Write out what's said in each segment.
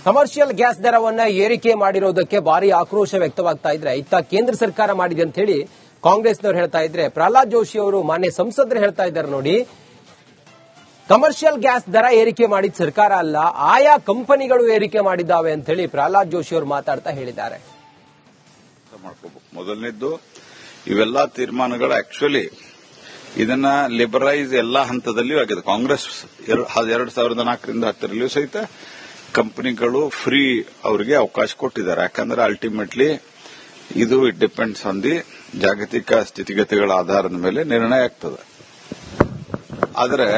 Commercial gas ದರವನ್ನ ಏರಿಕೆ ಮಾಡಿರೋದಕ್ಕೆ ಭಾರಿ ಆಕ್ರೋಶ ವ್ಯಕ್ತವಾಗ್ತಾ ಇದ್ರೆ ಇತ್ತ ಕೇಂದ್ರ ಸರ್ಕಾರ ಮಾಡಿದೆ ಅಂತ ಹೇಳಿ ಕಾಂಗ್ರೆಸ್ನವರು ಹೇಳ್ತಾ ಇದ್ರೆ ಪ್ರಹ್ಲಾದ್ ಜೋಶಿ ಅವರು ಮಾನ್ಯ ಸಂಸದರು ಹೇಳ್ತಾ ಇದ್ದಾರೆ ನೋಡಿ, ಕಮರ್ಷಿಯಲ್ ಗ್ಯಾಸ್ ದರ ಏರಿಕೆ ಮಾಡಿದ ಸರ್ಕಾರ ಅಲ್ಲ, ಆಯಾ ಕಂಪನಿಗಳು ಏರಿಕೆ ಮಾಡಿದ್ದಾವೆ ಅಂತ ಹೇಳಿ ಪ್ರಹ್ಲಾದ್ ಜೋಶಿ ಅವರು ಮಾತಾಡ್ತಾ ಹೇಳಿದ್ದಾರೆ. ಮೊದಲನೇದ್ದು ಇವೆಲ್ಲ ತೀರ್ಮಾನಗಳು ಆಕ್ಚುಲಿ ಇದನ್ನ ಲಿಬರಲೈಸ್ ಎಲ್ಲಾ ಹಂತದಲ್ಲಿಯೂ ಆಗಿದೆ. ಕಾಂಗ್ರೆಸ್ 2004ರಿಂದ 10ರಲ್ಲಿಯೂ ಸಹಿತ ಕಂಪನಿಗಳು ಫ್ರೀ ಅವರಿಗೆ ಅವಕಾಶ ಕೊಟ್ಟಿದ್ದಾರೆ. ಯಾಕಂದ್ರೆ ಅಲ್ಟಿಮೇಟ್ಲಿ ಇದು ಇಟ್ ಡಿಪೆಂಡ್ಸ್ ಆನ್ ದಿ ಜಾಗತಿಕ ಸ್ಥಿತಿಗತಿಗಳ ಆಧಾರದ ಮೇಲೆ ನಿರ್ಣಯ ಆಗ್ತದೆ. ಆದರೆ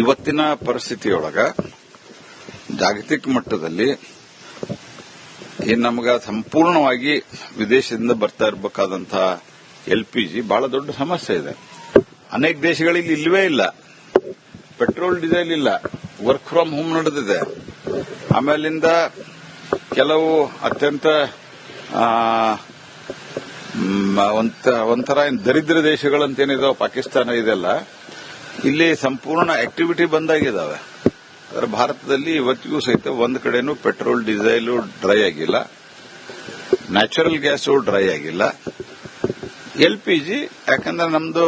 ಇವತ್ತಿನ ಪರಿಸ್ಥಿತಿಯೊಳಗ ಜಾಗತಿಕ ಮಟ್ಟದಲ್ಲಿ ನಮಗ ಸಂಪೂರ್ಣವಾಗಿ ವಿದೇಶದಿಂದ ಬರ್ತಾ ಇರಬೇಕಾದಂತಹ ಎಲ್ಪಿಜಿ ಬಹಳ ದೊಡ್ಡ ಸಮಸ್ಯೆ ಇದೆ. ಅನೇಕ ದೇಶಗಳಲ್ಲಿ ಇಲ್ಲವೇ ಇಲ್ಲ, ಪೆಟ್ರೋಲ್ ಡೀಸೆಲ್ ಇಲ್ಲ, ವರ್ಕ್ ಫ್ರಮ್ ಹೋಮ್ ನಡೆದಿದೆ. ಆಮೇಲಿಂದ ಕೆಲವು ಅತ್ಯಂತ ಒಂಥರ ದರಿದ್ರ ದೇಶಗಳಂತೇನಿದಾವೆ, ಪಾಕಿಸ್ತಾನ ಇದೆಲ್ಲ, ಇಲ್ಲಿ ಸಂಪೂರ್ಣ ಆಕ್ಟಿವಿಟಿ ಬಂದಾಗಿದ್ದಾವೆ. ಆದರೆ ಭಾರತದಲ್ಲಿ ಇವತ್ತಿಗೂ ಸಹಿತ ಒಂದು ಕಡೆನೂ ಪೆಟ್ರೋಲ್ ಡೀಸೆಲ್ ಡ್ರೈ ಆಗಿಲ್ಲ, ನ್ಯಾಚುರಲ್ ಗ್ಯಾಸು ಡ್ರೈ ಆಗಿಲ್ಲ. ಎಲ್ಪಿಜಿ ಯಾಕಂದ್ರೆ ನಮ್ದು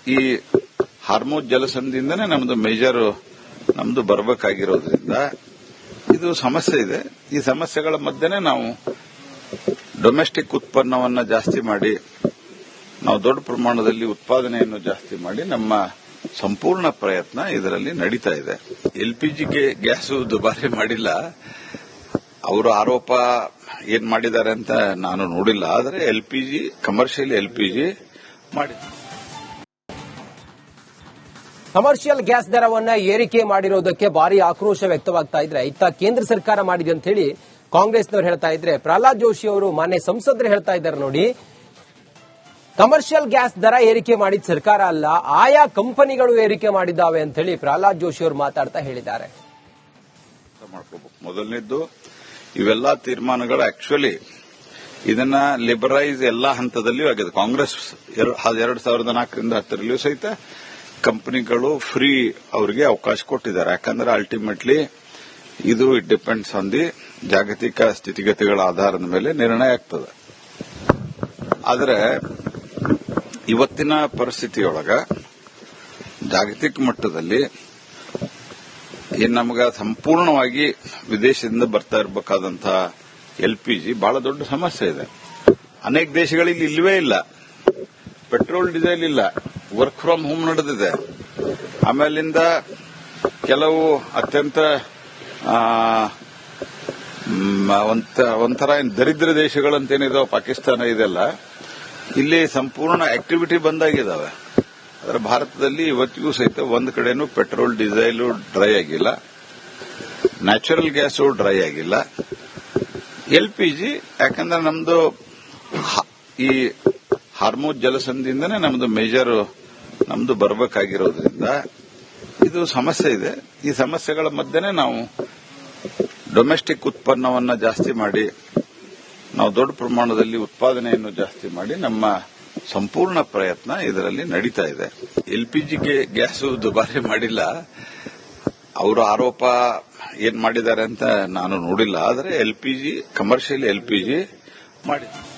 ಈ ಹಾರ್ಮೋಜ್ ಜಲಸಂಧಿಯಿಂದನೇ ನಮ್ದು ಮೇಜರ್ ನಮ್ದು ಬರಬೇಕಾಗಿರೋದ್ರಿಂದ ಇದು ಸಮಸ್ಯೆ ಇದೆ. ಈ ಸಮಸ್ಯೆಗಳ ಮಧ್ಯೆನೇ ನಾವು ಡೊಮೆಸ್ಟಿಕ್ ಉತ್ಪನ್ನವನ್ನ ಜಾಸ್ತಿ ಮಾಡಿ, ನಾವು ದೊಡ್ಡ ಪ್ರಮಾಣದಲ್ಲಿ ಉತ್ಪಾದನೆಯನ್ನು ಜಾಸ್ತಿ ಮಾಡಿ ನಮ್ಮ ಸಂಪೂರ್ಣ ಪ್ರಯತ್ನ ಇದರಲ್ಲಿ ನಡೀತಾ ಇದೆ. ಎಲ್ಪಿಜಿಗೆ ಗ್ಯಾಸು ದುಬಾರಿ ಮಾಡಿಲ್ಲ, ಅವರು ಆರೋಪ ಏನ್ ಮಾಡಿದ್ದಾರೆ ಅಂತ ನಾನು ನೋಡಿಲ್ಲ. ಆದರೆ ಎಲ್ಪಿಜಿ ಕಮರ್ಷಿಯಲ್ ಎಲ್ಪಿಜಿ ಮಾಡಿದ್ದಾರೆ. ಕಮರ್ಷಿಯಲ್ ಗ್ಯಾಸ್ ದರವನ್ನ ಏರಿಕೆ ಮಾಡಿರೋದಕ್ಕೆ ಭಾರಿ ಆಕ್ರೋಶ ವ್ಯಕ್ತವಾಗ್ತಾ ಇದ್ರೆ ಇತ್ತ ಕೇಂದ್ರ ಸರ್ಕಾರ ಮಾಡಿದೆ ಅಂತ ಹೇಳಿ ಕಾಂಗ್ರೆಸ್ನವರು ಹೇಳ್ತಾ ಇದ್ರೆ ಪ್ರಹ್ಲಾದ್ ಜೋಶಿ ಅವರು ಮಾನ್ಯ ಸಂಸದರು ಹೇಳ್ತಾ ಇದ್ದಾರೆ ನೋಡಿ, ಕಮರ್ಷಿಯಲ್ ಗ್ಯಾಸ್ ದರ ಏರಿಕೆ ಮಾಡಿದ ಸರ್ಕಾರ ಅಲ್ಲ, ಆಯಾ ಕಂಪನಿಗಳು ಏರಿಕೆ ಮಾಡಿದ್ದಾವೆ ಅಂತ ಹೇಳಿ ಪ್ರಹ್ಲಾದ್ ಜೋಶಿ ಅವರು ಮಾತಾಡ್ತಾ ಹೇಳಿದ್ದಾರೆ. ಮೊದಲನೇದ್ದು ಇವೆಲ್ಲ ತೀರ್ಮಾನಗಳು ಆಕ್ಚುಲಿ ಇದನ್ನ ಲಿಬರಲೈಸ್ ಎಲ್ಲಾ ಹಂತದಲ್ಲಿಯೂ ಆಗಿದೆ. ಕಾಂಗ್ರೆಸ್ 2004ರಿಂದ 10ರಲ್ಲಿಯೂ ಸಹಿತ ಕಂಪನಿಗಳು ಫ್ರೀ ಅವರಿಗೆ ಅವಕಾಶ ಕೊಟ್ಟಿದ್ದಾರೆ. ಯಾಕಂದ್ರೆ ಅಲ್ಟಿಮೇಟ್ಲಿ ಇದು ಇಟ್ ಡಿಪೆಂಡ್ಸ್ ಆನ್ ದಿ ಜಾಗತಿಕ ಸ್ಥಿತಿಗತಿಗಳ ಆಧಾರದ ಮೇಲೆ ನಿರ್ಣಯ ಆಗ್ತದೆ. ಆದರೆ ಇವತ್ತಿನ ಪರಿಸ್ಥಿತಿಯೊಳಗ ಜಾಗತಿಕ ಮಟ್ಟದಲ್ಲಿ ನಮಗ ಸಂಪೂರ್ಣವಾಗಿ ವಿದೇಶದಿಂದ ಬರ್ತಾ ಇರಬೇಕಾದಂತಹ ಎಲ್ಪಿಜಿ ಬಹಳ ದೊಡ್ಡ ಸಮಸ್ಯೆ ಇದೆ. ಅನೇಕ ದೇಶಗಳಲ್ಲಿ ಇಲ್ಲವೇ ಇಲ್ಲ, ಪೆಟ್ರೋಲ್ ಡೀಸೆಲ್ ಇಲ್ಲ, ವರ್ಕ್ ಫ್ರಮ್ ಹೋಮ್ ನಡೆದಿದೆ. ಆಮೇಲಿಂದ ಕೆಲವು ಅತ್ಯಂತ ಒಂಥರ ದರಿದ್ರ ದೇಶಗಳಂತೇನಿದಾವೆ, ಪಾಕಿಸ್ತಾನ ಇದೆಲ್ಲ, ಇಲ್ಲಿ ಸಂಪೂರ್ಣ ಆಕ್ಟಿವಿಟಿ ಬಂದಾಗಿದ್ದಾವೆ. ಆದರೆ ಭಾರತದಲ್ಲಿ ಇವತ್ತಿಗೂ ಸಹಿತ ಒಂದು ಕಡೆನೂ ಪೆಟ್ರೋಲ್ ಡೀಸೆಲ್ ಡ್ರೈ ಆಗಿಲ್ಲ, ನ್ಯಾಚುರಲ್ ಗ್ಯಾಸು ಡ್ರೈ ಆಗಿಲ್ಲ. ಎಲ್ಪಿಜಿ ಯಾಕಂದ್ರೆ ನಮ್ದು ಈ ಹಾರ್ಮೋಜ್ ಜಲಸಂಧಿಯಿಂದನೇ ನಮ್ದು ಮೇಜರ್ ನಮ್ದು ಬರಬೇಕಾಗಿರೋದ್ರಿಂದ ಇದು ಸಮಸ್ಯೆ ಇದೆ. ಈ ಸಮಸ್ಯೆಗಳ ಮಧ್ಯೆನೇ ನಾವು ಡೊಮೆಸ್ಟಿಕ್ ಉತ್ಪನ್ನವನ್ನ ಜಾಸ್ತಿ ಮಾಡಿ, ನಾವು ದೊಡ್ಡ ಪ್ರಮಾಣದಲ್ಲಿ ಉತ್ಪಾದನೆಯನ್ನು ಜಾಸ್ತಿ ಮಾಡಿ ನಮ್ಮ ಸಂಪೂರ್ಣ ಪ್ರಯತ್ನ ಇದರಲ್ಲಿ ನಡೀತಾ ಇದೆ. ಎಲ್ಪಿಜಿಗೆ ಗ್ಯಾಸು ದುಬಾರಿ ಮಾಡಿಲ್ಲ, ಅವರು ಆರೋಪ ಏನ್ ಮಾಡಿದ್ದಾರೆ ಅಂತ ನಾನು ನೋಡಿಲ್ಲ. ಆದರೆ ಎಲ್ಪಿಜಿ ಕಮರ್ಷಿಯಲ್ ಎಲ್ಪಿಜಿ ಮಾಡಿದ್ದಾರೆ.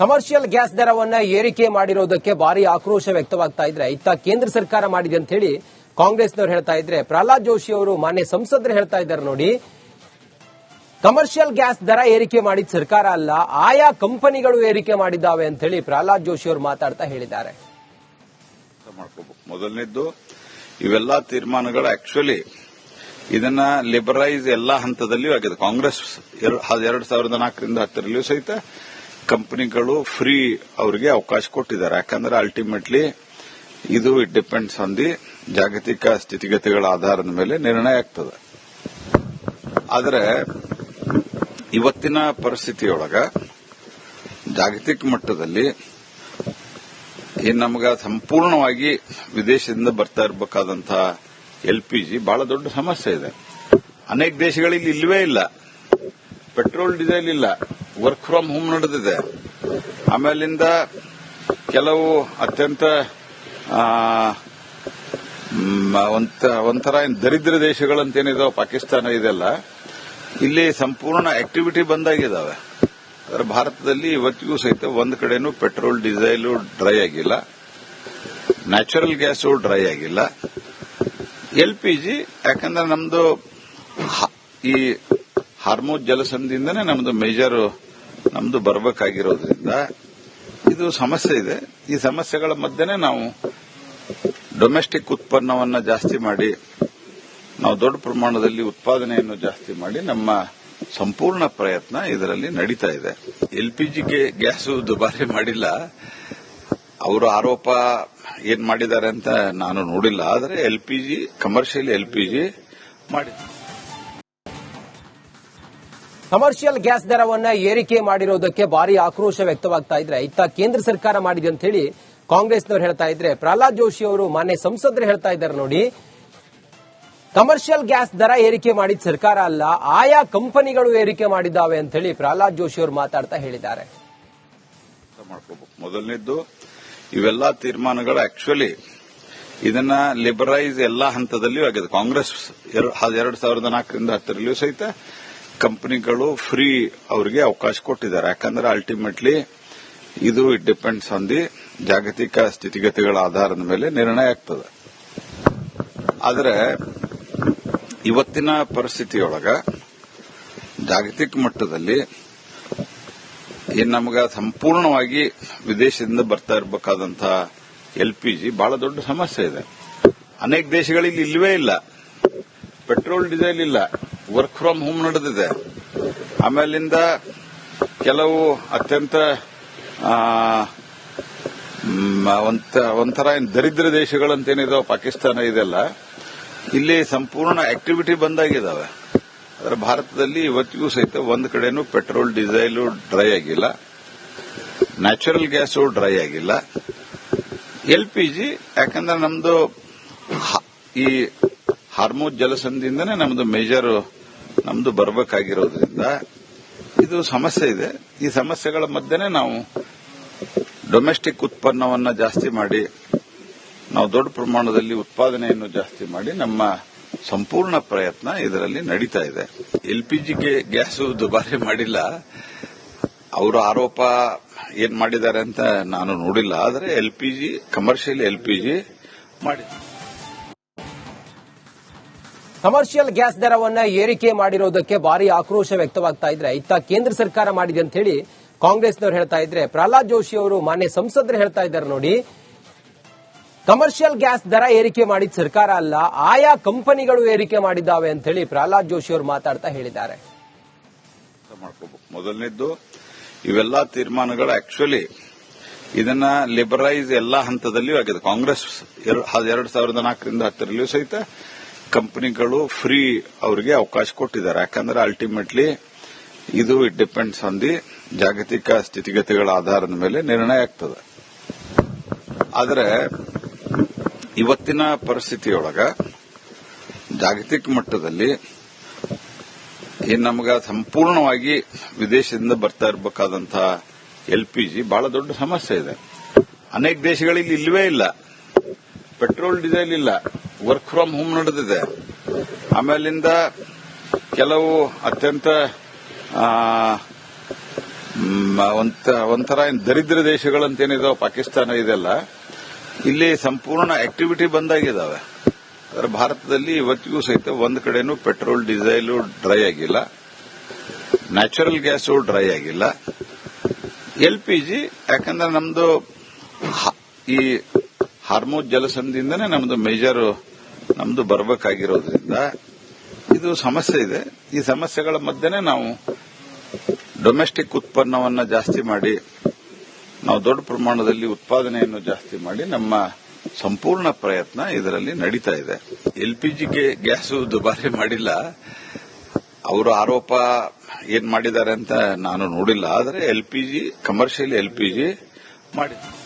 ಕಮರ್ಷಿಯಲ್ ಗ್ಯಾಸ್ ದರವನ್ನ ಏರಿಕೆ ಮಾಡಿರೋದಕ್ಕೆ ಭಾರಿ ಆಕ್ರೋಶ ವ್ಯಕ್ತವಾಗ್ತಾ ಇದ್ರೆ ಇತ್ತ ಕೇಂದ್ರ ಸರ್ಕಾರ ಮಾಡಿದೆ ಅಂತ ಹೇಳಿ ಕಾಂಗ್ರೆಸ್ನವರು ಹೇಳ್ತಾ ಇದ್ರೆ ಪ್ರಹ್ಲಾದ್ ಜೋಶಿ ಅವರು ಮಾನ್ಯ ಸಂಸದರು ಹೇಳ್ತಾ ಇದ್ದಾರೆ ನೋಡಿ, ಕಮರ್ಷಿಯಲ್ ಗ್ಯಾಸ್ ದರ ಏರಿಕೆ ಮಾಡಿದ ಸರ್ಕಾರ ಅಲ್ಲ, ಆಯಾ ಕಂಪನಿಗಳು ಏರಿಕೆ ಮಾಡಿದ್ದಾವೆ ಅಂತ ಹೇಳಿ ಪ್ರಹ್ಲಾದ್ ಜೋಶಿ ಅವರು ಮಾತಾಡ್ತಾ ಹೇಳಿದ್ದಾರೆ. ಮೊದಲನೇದ್ದು ಇವೆಲ್ಲ ತೀರ್ಮಾನಗಳು ಆಕ್ಚುಲಿ ಇದನ್ನ ಲಿಬರಲೈಸ್ ಎಲ್ಲಾ ಹಂತದಲ್ಲಿಯೂ ಆಗಿದೆ. ಕಾಂಗ್ರೆಸ್ 2004ರಿಂದ 10ರಲ್ಲಿಯೂ ಸಹಿತ ಕಂಪನಿಗಳು ಫ್ರೀ ಅವರಿಗೆ ಅವಕಾಶ ಕೊಟ್ಟಿದ್ದಾರೆ. ಯಾಕಂದ್ರೆ ಅಲ್ಟಿಮೇಟ್ಲಿ ಇದು ಇಟ್ ಡಿಪೆಂಡ್ಸ್ ಆನ್ ದಿ ಜಾಗತಿಕ ಸ್ಥಿತಿಗತಿಗಳ ಆಧಾರದ ಮೇಲೆ ನಿರ್ಣಯ ಆಗ್ತದೆ. ಆದರೆ ಇವತ್ತಿನ ಪರಿಸ್ಥಿತಿಯೊಳಗ ಜಾಗತಿಕ ಮಟ್ಟದಲ್ಲಿ ನಮಗ ಸಂಪೂರ್ಣವಾಗಿ ವಿದೇಶದಿಂದ ಬರ್ತಾ ಇರಬೇಕಾದಂತಹ ಎಲ್ಪಿಜಿ ಬಹಳ ದೊಡ್ಡ ಸಮಸ್ಯೆ ಇದೆ. ಅನೇಕ ದೇಶಗಳಲ್ಲಿ ಇಲ್ಲವೇ ಇಲ್ಲ, ಪೆಟ್ರೋಲ್ ಡೀಸೆಲ್ ಇಲ್ಲ, ವರ್ಕ್ ಫ್ರಮ್ ಹೋಮ್ ನಡೆದಿದೆ. ಆಮೇಲಿಂದ ಕೆಲವು ಅತ್ಯಂತ ಒಂಥರ ದರಿದ್ರ ದೇಶಗಳಂತೇನಿದಾವೆ ಪಾಕಿಸ್ತಾನ ಇದೆಲ್ಲ ಇಲ್ಲಿ ಸಂಪೂರ್ಣ ಆಕ್ಟಿವಿಟಿ ಬಂದಾಗಿದ್ದಾವೆ. ಆದರೆ ಭಾರತದಲ್ಲಿ ಇವತ್ತಿಗೂ ಸಹಿತ ಒಂದು ಕಡೆನೂ ಪೆಟ್ರೋಲ್ ಡೀಸೆಲ್ ಡ್ರೈ ಆಗಿಲ್ಲ, ನ್ಯಾಚುರಲ್ ಗ್ಯಾಸು ಡ್ರೈ ಆಗಿಲ್ಲ. ಎಲ್ಪಿಜಿ ಯಾಕಂದ್ರೆ ನಮ್ದು ಈ ಹಾರ್ಮೋಜ್ ಜಲಸಂಧಿಯಿಂದನೇ ನಮ್ದು ಮೇಜರ್ ನಮ್ದು ಬರಬೇಕಾಗಿರೋದ್ರಿಂದ ಇದು ಸಮಸ್ಯೆ ಇದೆ. ಈ ಸಮಸ್ಯೆಗಳ ಮಧ್ಯೆನೇ ನಾವು ಡೊಮೆಸ್ಟಿಕ್ ಉತ್ಪನ್ನವನ್ನ ಜಾಸ್ತಿ ಮಾಡಿ, ನಾವು ದೊಡ್ಡ ಪ್ರಮಾಣದಲ್ಲಿ ಉತ್ಪಾದನೆಯನ್ನು ಜಾಸ್ತಿ ಮಾಡಿ ನಮ್ಮ ಸಂಪೂರ್ಣ ಪ್ರಯತ್ನ ಇದರಲ್ಲಿ ನಡೀತಾ ಇದೆ. ಎಲ್ಪಿಜಿಗೆ ಗ್ಯಾಸು ದುಬಾರಿ ಮಾಡಿಲ್ಲ, ಅವರು ಆರೋಪ ಏನ್ ಮಾಡಿದ್ದಾರೆ ಅಂತ ನಾನು ನೋಡಿಲ್ಲ. ಆದರೆ ಎಲ್ಪಿಜಿ ಕಮರ್ಷಿಯಲ್ ಎಲ್ಪಿಜಿ ಮಾಡಿದ್ದಾರೆ. ಕಮರ್ಷಿಯಲ್ ಗ್ಯಾಸ್ ದರವನ್ನ ಏರಿಕೆ ಮಾಡಿರೋದಕ್ಕೆ ಭಾರಿ ಆಕ್ರೋಶ ವ್ಯಕ್ತವಾಗ್ತಾ ಇದ್ರೆ, ಇತ್ತ ಕೇಂದ್ರ ಸರ್ಕಾರ ಮಾಡಿದೆ ಅಂತ ಹೇಳಿ ಕಾಂಗ್ರೆಸ್ನವರು ಹೇಳ್ತಾ ಇದ್ರೆ, ಪ್ರಹ್ಲಾದ್ ಜೋಶಿ ಅವರು ಮಾನ್ಯ ಸಂಸದರು ಹೇಳ್ತಾ ಇದ್ದಾರೆ ನೋಡಿ, ಕಮರ್ಷಿಯಲ್ ಗ್ಯಾಸ್ ದರ ಏರಿಕೆ ಮಾಡಿದ ಸರ್ಕಾರ ಅಲ್ಲ, ಆಯಾ ಕಂಪನಿಗಳು ಏರಿಕೆ ಮಾಡಿದ್ದಾವೆ ಅಂತ ಹೇಳಿ ಪ್ರಹ್ಲಾದ್ ಜೋಶಿ ಅವರು ಮಾತಾಡ್ತಾ ಹೇಳಿದ್ದಾರೆ. ಮೊದಲನೇದ್ದು, ಇವೆಲ್ಲ ತೀರ್ಮಾನಗಳು ಆಕ್ಚುಲಿ ಇದನ್ನ ಲಿಬರೈಸ್ ಎಲ್ಲಾ ಹಂತದಲ್ಲಿಯೂ ಆಗಿದೆ. ಕಾಂಗ್ರೆಸ್ 2004ರಿಂದ 10ರಲ್ಲಿಯೂ ಸಹಿತ ಕಂಪನಿಗಳು ಫ್ರೀ ಅವರಿಗೆ ಅವಕಾಶ ಕೊಟ್ಟಿದ್ದಾರೆ. ಯಾಕಂದ್ರೆ ಅಲ್ಟಿಮೇಟ್ಲಿ ಇದು ಇಟ್ ಡಿಪೆಂಡ್ಸ್ ಆನ್ ದಿ ಜಾಗತಿಕ ಸ್ಥಿತಿಗತಿಗಳ ಆಧಾರದ ಮೇಲೆ ನಿರ್ಣಯ ಆಗ್ತದೆ. ಆದರೆ ಇವತ್ತಿನ ಪರಿಸ್ಥಿತಿಯೊಳಗ ಜಾಗತಿಕ ಮಟ್ಟದಲ್ಲಿ ಏನ್ ನಮಗ ಸಂಪೂರ್ಣವಾಗಿ ವಿದೇಶದಿಂದ ಬರ್ತಾ ಇರಬೇಕಾದಂತಹ ಎಲ್ಪಿಜಿ ಬಹಳ ದೊಡ್ಡ ಸಮಸ್ಯೆ ಇದೆ. ಅನೇಕ ದೇಶಗಳಲ್ಲಿ ಇಲ್ಲವೇ ಇಲ್ಲ, ಪೆಟ್ರೋಲ್ ಡೀಸೆಲ್ ಇಲ್ಲ, ವರ್ಕ್ ಫ್ರಮ್ ಹೋಮ್ ನಡೆದಿದೆ. ಆಮೇಲಿಂದ ಕೆಲವು ಅತ್ಯಂತ ಒಂಥರ ದರಿದ್ರ ದೇಶಗಳಂತೇನಿದಾವೆ ಪಾಕಿಸ್ತಾನ ಇದೆಲ್ಲ ಇಲ್ಲಿ ಸಂಪೂರ್ಣ ಆಕ್ಟಿವಿಟಿ ಬಂದಾಗಿದ್ದಾವೆ. ಆದರೆ ಭಾರತದಲ್ಲಿ ಇವತ್ತಿಗೂ ಸಹಿತ ಒಂದು ಕಡೆನೂ ಪೆಟ್ರೋಲ್ ಡೀಸೆಲ್ ಡ್ರೈ ಆಗಿಲ್ಲ, ನ್ಯಾಚುರಲ್ ಗ್ಯಾಸು ಡ್ರೈ ಆಗಿಲ್ಲ. ಎಲ್ಪಿಜಿ ಯಾಕಂದ್ರೆ ನಮ್ದು ಈ ಹಾರ್ಮೋಜ್ ಜಲಸಂಧಿಯಿಂದನೇ ನಮ್ದು ಮೇಜರ್ ನಮ್ದು ಬರಬೇಕಾಗಿರೋದ್ರಿಂದ ಇದು ಸಮಸ್ಯೆ ಇದೆ. ಈ ಸಮಸ್ಯೆಗಳ ಮಧ್ಯೆನೇ ನಾವು ಡೊಮೆಸ್ಟಿಕ್ ಉತ್ಪನ್ನವನ್ನ ಜಾಸ್ತಿ ಮಾಡಿ, ನಾವು ದೊಡ್ಡ ಪ್ರಮಾಣದಲ್ಲಿ ಉತ್ಪಾದನೆಯನ್ನು ಜಾಸ್ತಿ ಮಾಡಿ ನಮ್ಮ ಸಂಪೂರ್ಣ ಪ್ರಯತ್ನ ಇದರಲ್ಲಿ ನಡೀತಾ ಇದೆ. ಎಲ್ಪಿಜಿಗೆ ಗ್ಯಾಸು ದುಬಾರಿ ಮಾಡಿಲ್ಲ, ಅವರು ಆರೋಪ ಏನ್ ಮಾಡಿದ್ದಾರೆ ಅಂತ ನಾನು ನೋಡಿಲ್ಲ. ಆದರೆ ಎಲ್ಪಿಜಿ ಕಮರ್ಷಿಯಲ್ ಎಲ್ಪಿಜಿ ಮಾಡಿದ್ದಾರೆ. ಕಮರ್ಷಿಯಲ್ ಗ್ಯಾಸ್ ದರವನ್ನ ಏರಿಕೆ ಮಾಡಿರೋದಕ್ಕೆ ಭಾರಿ ಆಕ್ರೋಶ ವ್ಯಕ್ತವಾಗ್ತಾ ಇದ್ರೆ, ಇತ್ತ ಕೇಂದ್ರ ಸರ್ಕಾರ ಮಾಡಿದೆ ಅಂತ ಹೇಳಿ ಕಾಂಗ್ರೆಸ್ನವರು ಹೇಳ್ತಾ ಇದ್ರೆ, ಪ್ರಹ್ಲಾದ್ ಜೋಶಿ ಅವರು ಮಾನ್ಯ ಸಂಸದರು ಹೇಳ್ತಾ ಇದ್ದಾರೆ ನೋಡಿ, ಕಮರ್ಷಿಯಲ್ ಗ್ಯಾಸ್ ದರ ಏರಿಕೆ ಮಾಡಿದ ಸರ್ಕಾರ ಅಲ್ಲ, ಆಯಾ ಕಂಪನಿಗಳು ಏರಿಕೆ ಮಾಡಿದ್ದಾವೆ ಅಂತ ಹೇಳಿ ಪ್ರಹ್ಲಾದ್ ಜೋಶಿ ಅವರು ಮಾತಾಡ್ತಾ ಹೇಳಿದ್ದಾರೆ. ಮೊದಲನೇದ್ದು, ಇವೆಲ್ಲ ತೀರ್ಮಾನಗಳು ಆಕ್ಚುಲಿ ಇದನ್ನ ಲಿಬರೈಸ್ ಎಲ್ಲಾ ಹಂತದಲ್ಲಿಯೂ ಆಗಿದೆ. ಕಾಂಗ್ರೆಸ್ 2004ರಿಂದ 10ರಲ್ಲಿಯೂ ಸಹಿತ ಕಂಪನಿಗಳು ಫ್ರೀ ಅವರಿಗೆ ಅವಕಾಶ ಕೊಟ್ಟಿದ್ದಾರೆ. ಯಾಕಂದ್ರೆ ಅಲ್ಟಿಮೇಟ್ಲಿ ಇದು ಇಟ್ ಡಿಪೆಂಡ್ಸ್ ಆನ್ ದಿ ಜಾಗತಿಕ ಸ್ಥಿತಿಗತಿಗಳ ಆಧಾರದ ಮೇಲೆ ನಿರ್ಣಯ ಆಗ್ತದೆ. ಆದರೆ ಇವತ್ತಿನ ಪರಿಸ್ಥಿತಿಯೊಳಗ ಜಾಗತಿಕ ಮಟ್ಟದಲ್ಲಿ ಏನ್ ನಮಗ ಸಂಪೂರ್ಣವಾಗಿ ವಿದೇಶದಿಂದ ಬರ್ತಾ ಇರಬೇಕಾದಂತಹ ಎಲ್ಪಿಜಿ ಬಹಳ ದೊಡ್ಡ ಸಮಸ್ಯೆ ಇದೆ. ಅನೇಕ ದೇಶಗಳಲ್ಲಿ ಇಲ್ಲವೇ ಇಲ್ಲ, ಪೆಟ್ರೋಲ್ ಡೀಸೆಲ್ ಇಲ್ಲ, ವರ್ಕ್ ಫ್ರಮ್ ಹೋಮ್ ನಡೆದಿದೆ. ಆಮೇಲಿಂದ ಕೆಲವು ಅತ್ಯಂತ ಒಂಥರ ದರಿದ್ರ ದೇಶಗಳಂತೇನಿದಾವೆ ಪಾಕಿಸ್ತಾನ ಇದೆಲ್ಲ ಇಲ್ಲಿ ಸಂಪೂರ್ಣ ಆಕ್ಟಿವಿಟಿ ಬಂದಾಗಿದ್ದಾವೆ. ಆದರೆ ಭಾರತದಲ್ಲಿ ಇವತ್ತಿಗೂ ಸಹಿತ ಒಂದು ಕಡೆನೂ ಪೆಟ್ರೋಲ್ ಡೀಸೆಲ್ ಡ್ರೈ ಆಗಿಲ್ಲ, ನ್ಯಾಚುರಲ್ ಗ್ಯಾಸು ಡ್ರೈ ಆಗಿಲ್ಲ. ಎಲ್ಪಿಜಿ ಯಾಕಂದ್ರೆ ನಮ್ದು ಈ ಹಾರ್ಮೋಜ್ ಜಲಸಂಧಿಯಿಂದನೇ ನಮ್ದು ಮೇಜರ್ ನಮ್ದು ಬರಬೇಕಾಗಿರೋದ್ರಿಂದ ಇದು ಸಮಸ್ಯೆ ಇದೆ. ಈ ಸಮಸ್ಯೆಗಳ ಮಧ್ಯೆನೇ ನಾವು ಡೊಮೆಸ್ಟಿಕ್ ಉತ್ಪನ್ನವನ್ನ ಜಾಸ್ತಿ ಮಾಡಿ, ನಾವು ದೊಡ್ಡ ಪ್ರಮಾಣದಲ್ಲಿ ಉತ್ಪಾದನೆಯನ್ನು ಜಾಸ್ತಿ ಮಾಡಿ ನಮ್ಮ ಸಂಪೂರ್ಣ ಪ್ರಯತ್ನ ಇದರಲ್ಲಿ ನಡೀತಾ ಇದೆ. ಎಲ್ಪಿಜಿಗೆ ಗ್ಯಾಸು ದುಬಾರಿ ಮಾಡಿಲ್ಲ, ಅವರು ಆರೋಪ ಏನ್ ಮಾಡಿದ್ದಾರೆ ಅಂತ ನಾನು ನೋಡಿಲ್ಲ. ಆದರೆ ಎಲ್ಪಿಜಿ ಕಮರ್ಷಿಯಲ್ ಎಲ್ಪಿಜಿ ಮಾಡಿದ್ದಾರೆ.